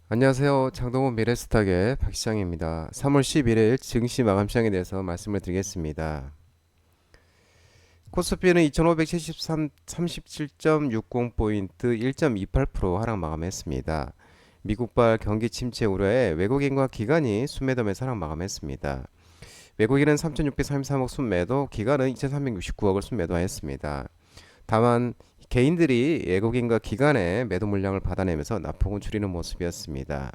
안녕하세요. 장동훈 미래스탁의 박시장입니다. 3월 11일 증시 마감 시장에 대해서 말씀을 드리겠습니다. 코스피는 2573, 37.60포인트 1.28% 하락 마감했습니다. 미국발 경기 침체 우려에 외국인과 기관이 순매도매서 하락 마감했습니다. 외국인은 3,633억 순매도, 기관은 2,369억을 순매도하였습니다. 다만 개인들이 외국인과 기관의 매도 물량을 받아내면서 낙폭은 줄이는 모습이었습니다.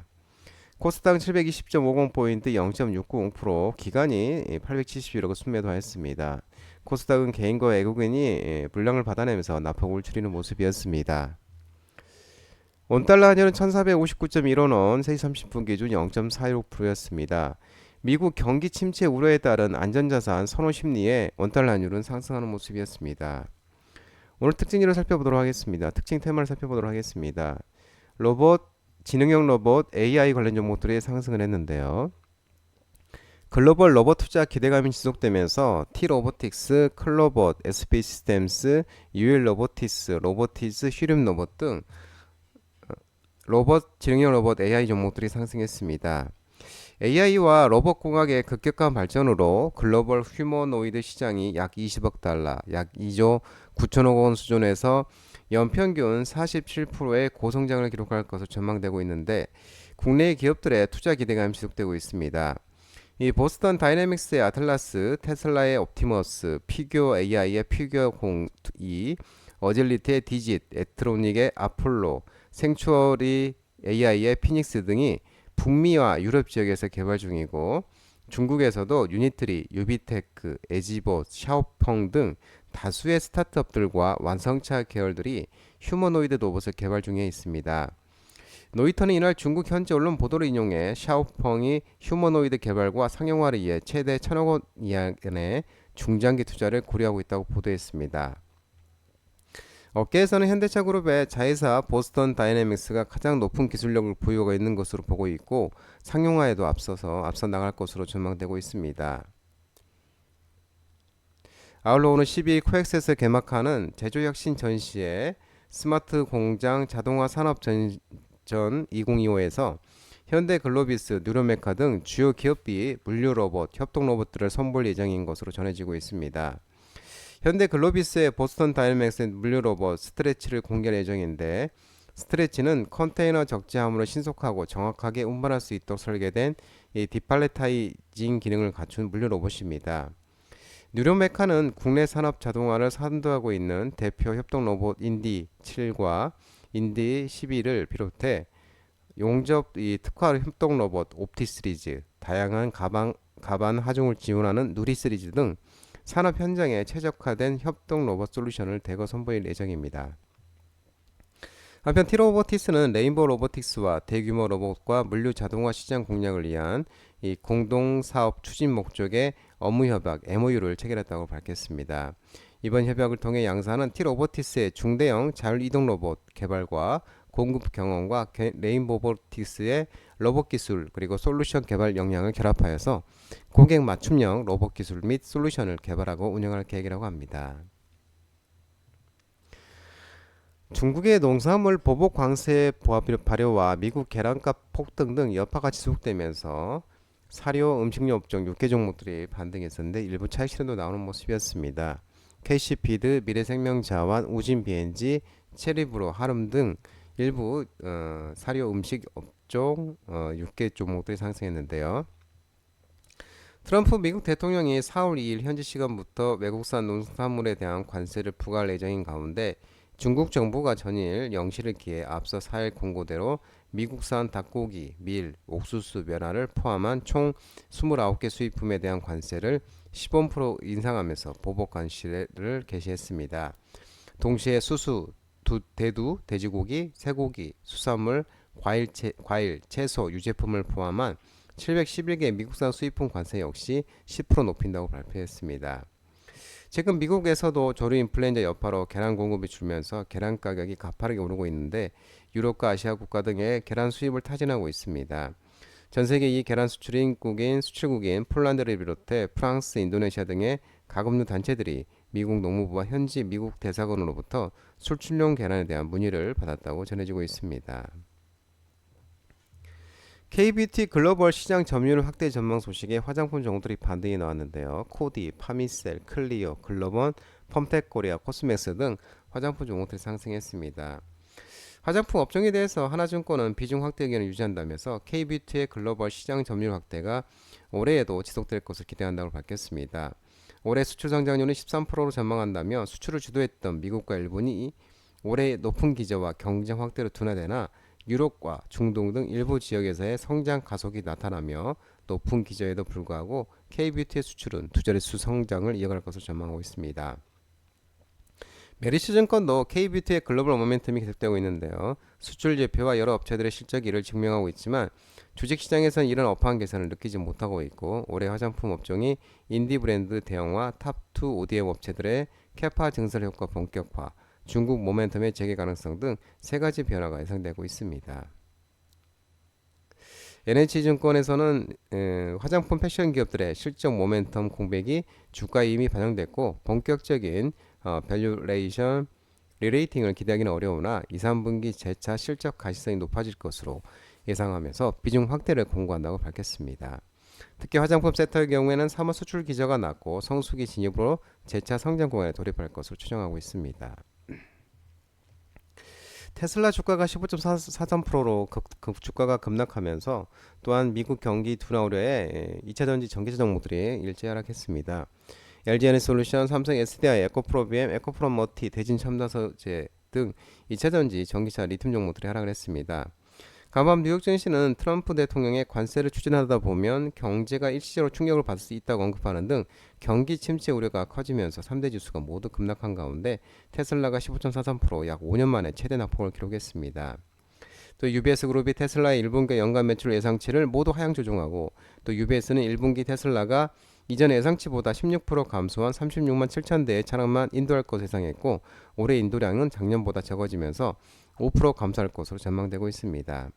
코스닥 720.50포인트 0.690%, 기관이 871억을 순매도하였습니다. 코스닥은 개인과 외국인이 물량을 받아내면서 낙폭을 줄이는 모습이었습니다. 원달러 환율은 1459.15원, 3시 30분 기준 0.416%였습니다. 미국 경기 침체 우려에 따른 안전자산 선호 심리에 원달러 환율은 상승하는 모습이었습니다. 오늘 특징지를 살펴보도록 하겠습니다. 특징 테마를 살펴보도록 하겠습니다. 로봇, 지능형 로봇, AI 관련 종목들이 상승을 했는데요. 글로벌 로봇 투자 기대감이 지속되면서 T-로보틱스, 클로봇, SP 시스템스, UL 로보티스, 로보티스, 휴림 로봇 등 로봇, 지능형 로봇, AI 종목들이 상승했습니다. AI와 로봇공학의 급격한 발전으로 글로벌 휴머노이드 시장이 약 20억 달러, 약 2조 9천억 원 수준에서 연평균 47%의 고성장을 기록할 것으로 전망되고 있는데, 국내 기업들의 투자 기대감이 지속되고 있습니다. 이 보스턴 다이내믹스의 아틀라스, 테슬라의 옵티머스, 피규어 AI의 피규어 02, 어질리티의 디짓, 에트로닉의 아폴로, 생추어리 AI의 피닉스 등이 북미와 유럽 지역에서 개발 중이고, 중국에서도 유니트리, 유비테크, 에지봇, 샤오펑 등 다수의 스타트업들과 완성차 계열들이 휴머노이드 로봇을 개발 중에 있습니다. 노이터는 이날 중국 현지 언론 보도를 인용해 샤오펑이 휴머노이드 개발과 상용화를 위해 최대 1,000억 원 이하의 중장기 투자를 고려하고 있다고 보도했습니다. 업계에서는 현대차 그룹의 자회사 보스턴 다이내믹스가 가장 높은 기술력을 보유하고 있는 것으로 보고 있고, 상용화에도 앞서 나갈 것으로 전망되고 있습니다. 아울러 오늘 12일 코엑스에서 개막하는 제조혁신 전시회 스마트 공장 자동화 산업 전 2025에서 현대 글로비스, 뉴로메카 등 주요 기업이 물류 로봇, 협동 로봇들을 선보일 예정인 것으로 전해지고 있습니다. 현대 글로비스의 보스턴 다이내믹스 물류 로봇 스트레치를 공개할 예정인데, 스트레치는 컨테이너 적재함으로 신속하고 정확하게 운반할 수 있도록 설계된 이 디팔레타이징 기능을 갖춘 물류 로봇입니다. 뉴로메카는 국내 산업 자동화를 선도하고 있는 대표 협동 로봇 인디 7과 인디 12를 비롯해 용접 특화 협동 로봇 옵티 시리즈, 다양한 가반 하중을 지원하는 누리 시리즈 등 산업 현장에 최적화된 협동 로봇 솔루션을 대거 선보일 예정입니다. 한편 티로보티스는 레인보우 로보틱스와 대규모 로봇과 물류 자동화 시장 공략을 위한 이 공동 사업 추진 목적의 업무 협약 MOU를 체결했다고 밝혔습니다. 이번 협약을 통해 양사는 티로보티스의 중대형 자율 이동 로봇 개발과 공급 경험과 레인보우 로보틱스의 로봇 기술 그리고 솔루션 개발 역량을 결합하여서 고객 맞춤형 로봇 기술 및 솔루션을 개발하고 운영할 계획이라고 합니다. 중국의 농산물 보복 관세 발효와 미국 계란값 폭등 등 여파가 지속되면서 사료, 음식료 업종 6개 종목들이 반등했었는데 일부 차익 실현도 나오는 모습이었습니다. KC피드, 미래생명자원, 우진비엔지, 체리브로, 하름 등 일부 사료 음식 업종 6개 종목들이 상승했는데요. 트럼프 미국 대통령이 4월 2일 현지 시간부터 외국산 농산물에 대한 관세를 부과할 예정인 가운데, 중국 정부가 전일 0시를 기해 앞서 4일 공고대로 미국산 닭고기, 밀, 옥수수, 면화를 포함한 총 29개 수입품에 대한 관세를 15% 인상하면서 보복 관세를 개시했습니다. 동시에 수수, 대두, 돼지고기, 쇠고기, 수산물, 과일, 채소, 유제품을 포함한 711개 미국산 수입품 관세 역시 10% 높인다고 발표했습니다. 최근 미국에서도 조류 인플루엔자 여파로 계란 공급이 줄면서 계란 가격이 가파르게 오르고 있는데, 유럽과 아시아 국가 등의 계란 수입을 타진하고 있습니다. 전 세계 이 계란 수출국인 폴란드를 비롯해 프랑스, 인도네시아 등의 가금류 단체들이 미국 농무부와 현지 미국 대사관으로부터 수출용 계란에 대한 문의를 받았다고 전해지고 있습니다. KBT 글로벌 시장 점유율 확대 전망 소식에 화장품 종목들이 반등이 나왔는데요. 코디, 파미셀, 클리오, 글로번, 펌텍 코리아, 코스맥스 등 화장품 종목들이 상승했습니다. 화장품 업종에 대해서 하나증권은 비중 확대 의견을 유지한다면서 KBT의 글로벌 시장 점유율 확대가 올해에도 지속될 것을 기대한다고 밝혔습니다. 올해 수출 성장률은 13%로 전망한다며 수출을 주도했던 미국과 일본이 올해 높은 기저와 경쟁 확대로 둔화되나 유럽과 중동 등 일부 지역에서의 성장 가속이 나타나며 높은 기저에도 불구하고 K뷰티의 수출은 두 자릿수 성장을 이어갈 것으로 전망하고 있습니다. 메리츠증권도 K뷰티의 글로벌 모멘텀이 계속되고 있는데요. 수출 지표와 여러 업체들의 실적이 이를 증명하고 있지만 주식시장에서는 이런 업황 개선을 느끼지 못하고 있고 올해 화장품 업종이 인디 브랜드 대형화, 탑2 ODM 업체들의 캐파 증설 효과 본격화, 중국 모멘텀의 재개 가능성 등 세 가지 변화가 예상되고 있습니다. NH증권에서는 화장품 패션 기업들의 실적 모멘텀 공백이 주가에 이미 반영됐고 본격적인 밸류레이션 리레이팅을 기대하기는 어려우나 2, 3분기 재차 실적 가시성이 높아질 것으로 예상하면서 비중 확대를 공고한다고 밝혔습니다. 특히 화장품 섹터의 경우에는 3월 수출 기저가 낮고 성수기 진입으로 재차 성장 구간에 돌입할 것으로 추정하고 있습니다. 테슬라 주가가 15.43%로 주가가 급락하면서 또한 미국 경기 둔화 우려에 2차전지 전기차 종목들이 일제 하락했습니다. LG에너지솔루션, 삼성 SDI, 에코프로비엠, 에코프로머티, 대진첨단소재 등 2차전지 전기차 리튬 종목들이 하락을 했습니다. 간밤 뉴욕 증시는 트럼프 대통령의 관세를 추진하다 보면 경제가 일시적으로 충격을 받을 수 있다고 언급하는 등 경기 침체 우려가 커지면서 3대 지수가 모두 급락한 가운데 테슬라가 15.43% 약 5년 만에 최대 낙폭을 기록했습니다. 또 UBS 그룹이 테슬라의 1분기 연간 매출 예상치를 모두 하향 조정하고 또 UBS는 1분기 테슬라가 이전 예상치보다 16% 감소한 36만 7천 대의 차량만 인도할 것을 예상했고 올해 인도량은 작년보다 적어지면서 5% 감소할 것으로 전망되고 있습니다.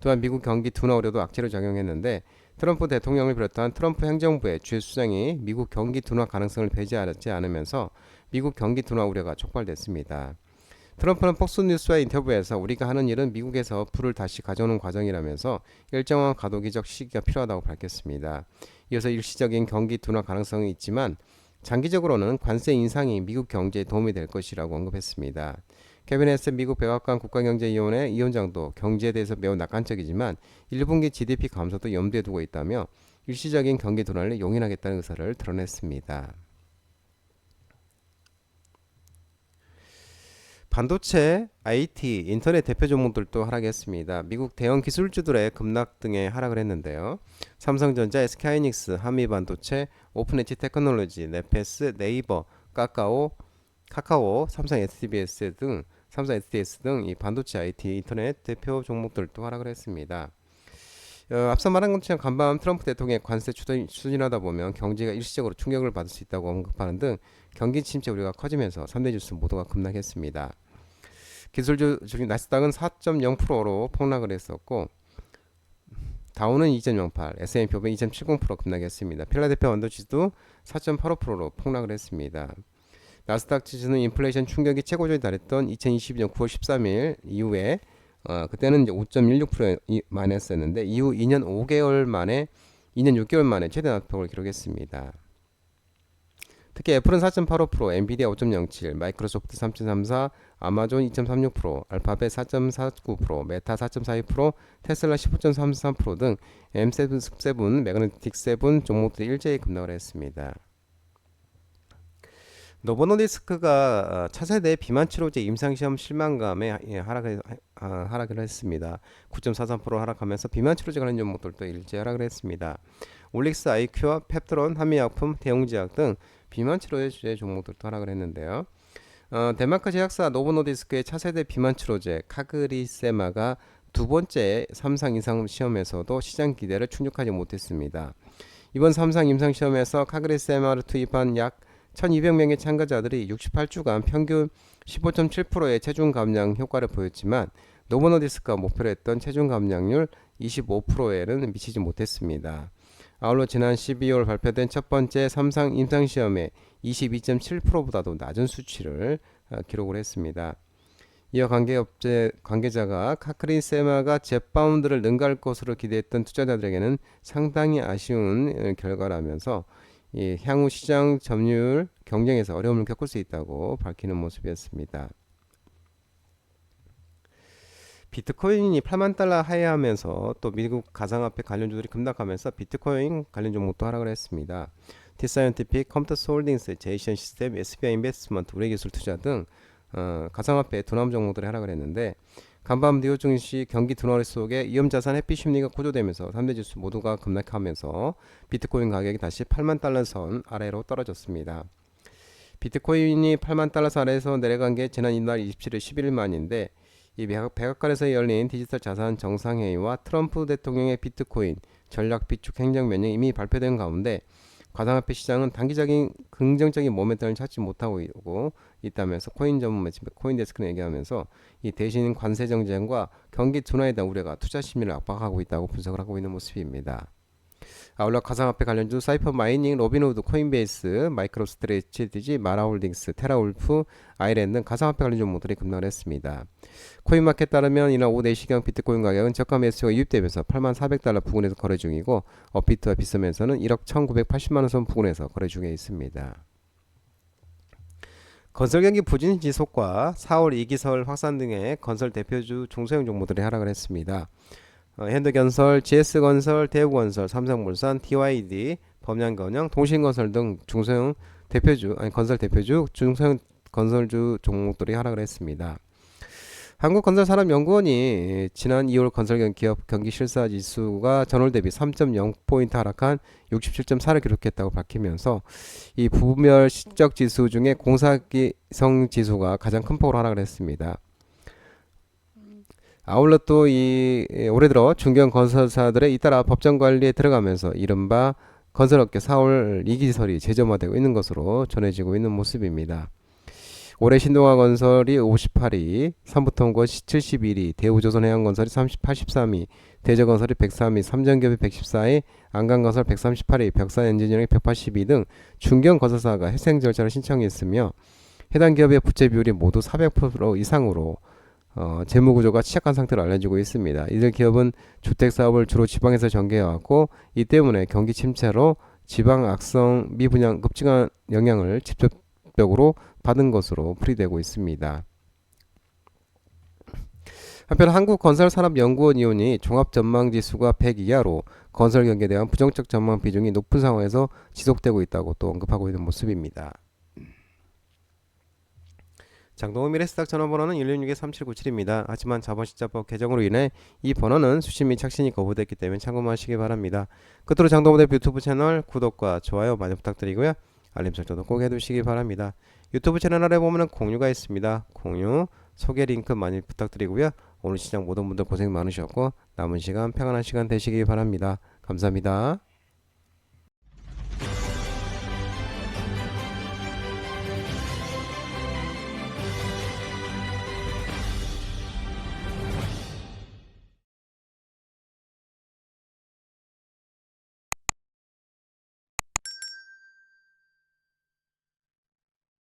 또한 미국 경기 둔화 우려도 악재로 작용했는데 트럼프 대통령을 비롯한 트럼프 행정부의 주요 수장이 미국 경기 둔화 가능성을 배제하지 않으면서 미국 경기 둔화 우려가 촉발됐습니다. 트럼프는 폭스뉴스와의 인터뷰에서 우리가 하는 일은 미국에서 불을 다시 가져오는 과정이라면서 일정한 가도기적 시기가 필요하다고 밝혔습니다. 이어서 일시적인 경기 둔화 가능성이 있지만 장기적으로는 관세 인상이 미국 경제에 도움이 될 것이라고 언급했습니다. 케빈 해스 미국 백악관 국가경제위원회 위원장도 경제에 대해서 매우 낙관적이지만 1분기 GDP 감소도 염두에 두고 있다며 일시적인 경기 둔화를 용인하겠다는 의사를 드러냈습니다. 반도체, IT, 인터넷 대표 종목들도 하락했습니다. 미국 대형 기술주들의 급락 등에 하락을 했는데요. 삼성전자, SK하이닉스, 한미반도체, 오픈엣지 테크놀로지, 네페스, 네이버, 카카오, 삼성 SDS 등 이 반도체, IT, 인터넷 대표 종목들도 하락을 했습니다. 앞서 말한 것처럼 간밤 트럼프 대통령의 관세 추진하다 보면 경제가 일시적으로 충격을 받을 수 있다고 언급하는 등 경기 침체 우려가 커지면서 3대 지수 모두가 급락했습니다. 기술주 중에 나스닥은 4.0%로 폭락을 했었고 다우는 2.08, S&P 500 2.70% 급락했습니다. 필라델피아 원더지수도 4.85%로 폭락을 했습니다. 나스닥 지수는 인플레이션 충격이 최고조에 달했던 2022년 9월 13일 이후에 그때는 이제 5.16% 만에 했었는데 이후 2년 6개월 만에 최대 낙폭을 기록했습니다. 특히 애플은 4.85%, 엔비디아 5.07, 마이크로소프트 3.34, 아마존 2.36%, 알파벳 4.49%, 메타 4.42%, 테슬라 15.33% 등 M7, 매그네틱 7 종목들이 일제히 급락을 했습니다. 노보노디스크가 차세대 비만 치료제 임상시험 실망감에 하락을 했습니다. 9.43% 하락하면서 비만 치료제 관련 종목들도 일제 하락을 했습니다. 올릭스 아이큐와 펩트론, 한미약품, 대웅제약 등 비만 치료제 종목들도 하락을 했는데요. 덴마크 제약사 노보노디스크의 차세대 비만 치료제 카그리세마가 두 번째 3상 임상 시험에서도 시장 기대를 충족하지 못했습니다. 이번 3상 임상 시험에서 카그리세마를 투입한 약 1200명의 참가자들이 68주간 평균 15.7%의 체중 감량 효과를 보였지만 노보노디스크가 목표로 했던 체중 감량률 25%에는 미치지 못했습니다. 아울러 지난 12월 발표된 첫 번째 3상 임상시험에 22.7%보다도 낮은 수치를 기록을 했습니다. 이어 관계자가 카크린 세마가 젯바운드를 능가할 것으로 기대했던 투자자들에게는 상당히 아쉬운 결과라면서 이 향후 시장 점유율 경쟁에서 어려움을 겪을 수 있다고 밝히는 모습이었습니다. 비트코인이 8만 달러 하회하면서 또 미국 가상화폐 관련주들이 급락하면서 비트코인 관련 종목도 하락을 했습니다. T-사이언티픽, 컴퓨터 홀딩스, 제이션 시스템, SBI 인베스트먼트, 우레기술 투자 등 가상화폐 두나무 종목들이 하락을 했는데 간밤 뉴욕 증시 경기 둔화를 속에 위험자산 회피 심리가 고조되면서 3대 지수 모두가 급락하면서 비트코인 가격이 다시 8만 달러 선 아래로 떨어졌습니다. 비트코인이 8만 달러 선 아래에서 내려간 게 지난 이날 27일 11일 만인데 이 백악관에서 열린 디지털 자산 정상회의와 트럼프 대통령의 비트코인 전략 비축 행정 명령이 이미 발표된 가운데 가상화폐 시장은 단기적인 긍정적인 모멘텀을 찾지 못하고 있다면서 코인 전문 매체 코인데스크는 얘기하면서 이 대신 관세 정쟁과 경기 둔화에 대한 우려가 투자 심리를 압박하고 있다고 분석을 하고 있는 모습입니다. 아울러 가상화폐 관련주 사이퍼 마이닝, 로빈후드, 코인베이스, 마이크로 스트레치지, 마라홀딩스, 테라울프, 아이랜드 등 가상화폐 관련 종목들이 급락을 했습니다. 코인마켓 따르면 이날 오후 4시경 비트코인 가격은 저가 매수가 유입되면서 84,400달러 부근에서 거래 중이고 업비트와 비썸에서는 1억 1,980만원 선 부근에서 거래 중에 있습니다. 건설 경기 부진 지속과 4월 2기설 확산 등의 건설 대표주 중소형 종목들이 하락을 했습니다. 현대건설, GS건설, 대우건설, 삼성물산, TYD, 범양건영, 통신건설 등 중소형 대표주 건설 대표주 중소형 건설주 종목들이 하락을 했습니다. 한국건설산업연구원이 지난 2월 건설기업 경기실사지수가 전월 대비 3.0포인트 하락한 67.4를 기록했다고 밝히면서 이 부별 실적지수 중에 공사기성지수가 가장 큰 폭으로 하락을 했습니다. 아울러 또 올해 들어 중견 건설사들의 잇따라 법정 관리에 들어가면서 이른바 건설업계 4월 2기설이 재점화되고 있는 것으로 전해지고 있는 모습입니다. 올해 신동아건설이 58위, 삼부통건 71위, 대우조선해양건설이 83위, 대저건설이 103위, 삼성기업이 114위, 안강건설 138위, 벽사엔지니어링 182위 등 중견 건설사가 회생 절차를 신청했으며 해당 기업의 부채 비율이 모두 400% 이상으로 재무구조가 취약한 상태로 알려지고 있습니다. 이들 기업은 주택사업을 주로 지방에서 전개해왔고 이 때문에 경기 침체로 지방 악성 미분양 급증한 영향을 직접적으로 받은 것으로 풀이되고 있습니다. 한편 한국건설산업연구원위원이 종합전망지수가 100 이하로 건설 경기에 대한 부정적 전망 비중이 높은 상황에서 지속되고 있다고 또 언급하고 있는 모습입니다. 장동호 미래스탁 전화번호는 116-3797입니다. 하지만 자본시장법 개정으로 인해 이 번호는 수신 및 착신이 거부됐기 때문에 참고하시기 바랍니다. 끝으로 장동호 대표 유튜브 채널 구독과 좋아요 많이 부탁드리고요. 알림 설정도 꼭 해두시기 바랍니다. 유튜브 채널 아래 보면 공유가 있습니다. 공유, 소개 링크 많이 부탁드리고요. 오늘 시장 모든 분들 고생 많으셨고 남은 시간 평안한 시간 되시기 바랍니다. 감사합니다.